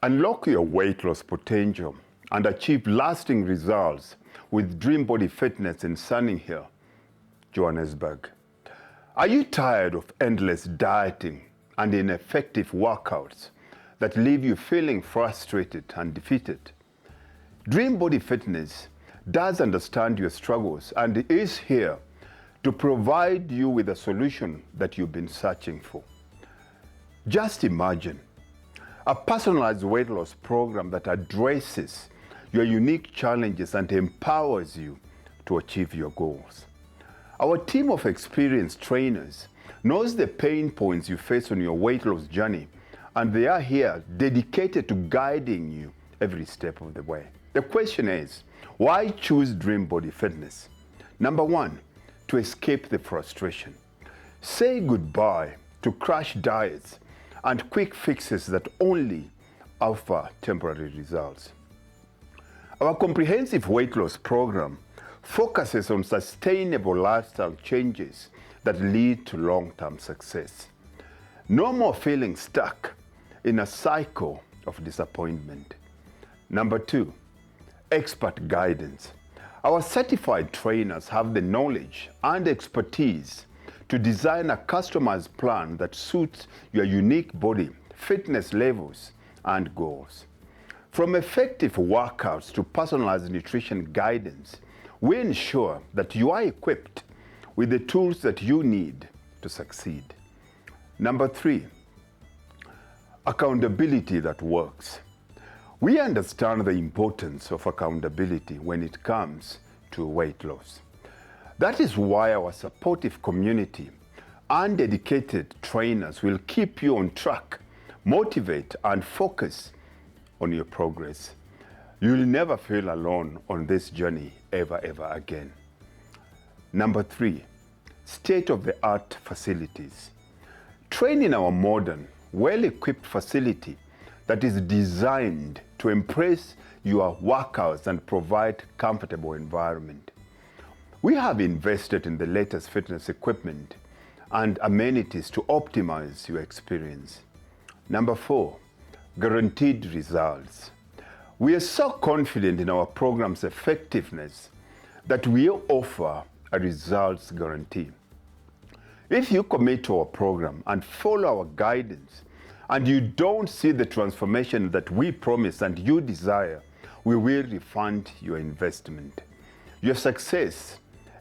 Unlock your weight loss potential and achieve lasting results with Dream Body Fitness in Sunny Hill, Johannesburg. Are you tired of endless dieting and ineffective workouts that leave you feeling frustrated and defeated? Dream Body Fitness does understand your struggles and is here to provide you with a solution that you've been searching for. Just imagine a personalized weight loss program that addresses your unique challenges and empowers you to achieve your goals. Our team of experienced trainers knows the pain points you face on your weight loss journey, and they are here dedicated to guiding you every step of the way. The question is, why choose Dream Body Fitness? Number one, to escape the frustration. Say goodbye to crash diets and quick fixes that only offer temporary results. Our comprehensive weight loss program focuses on sustainable lifestyle changes that lead to long-term success. No more feeling stuck in a cycle of disappointment. Number two, expert guidance. Our certified trainers have the knowledge and expertise to design a customized plan that suits your unique body, fitness levels, and goals. From effective workouts to personalized nutrition guidance, we ensure that you are equipped with the tools that you need to succeed. Number three, accountability that works. We understand the importance of accountability when it comes to weight loss. That is why our supportive community and dedicated trainers will keep you on track, motivate, and focus on your progress. You'll never feel alone on this journey ever again. Number three, state-of-the-art facilities. Train in our modern, well-equipped facility that is designed to embrace your workouts and provide comfortable environment. We have invested in the latest fitness equipment and amenities to optimize your experience. Number four, guaranteed results. We are so confident in our program's effectiveness that we offer a results guarantee. If you commit to our program and follow our guidance, and you don't see the transformation that we promise and you desire, we will refund your investment. Your success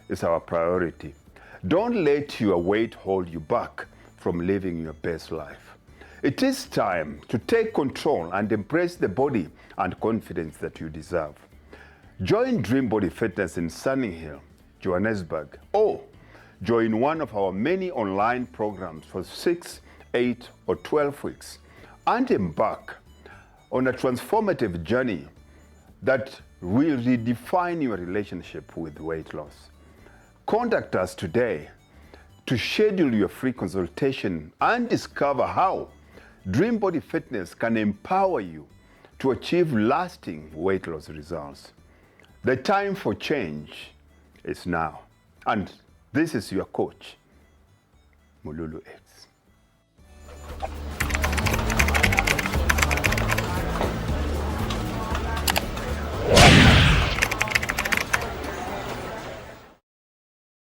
is our priority. Don't let your weight hold you back from living your best life. It is time to take control and embrace the body and confidence that you deserve. Join Dream Body Fitness in Sunny Hill, Johannesburg, or join one of our many online programs for 6, 8, or 12 weeks and embark on a transformative journey that will redefine your relationship with weight loss. Contact us today to schedule your free consultation and discover how Dream Body Fitness can empower you to achieve lasting weight loss results. The time for change is now. And this is your coach, Mululu X.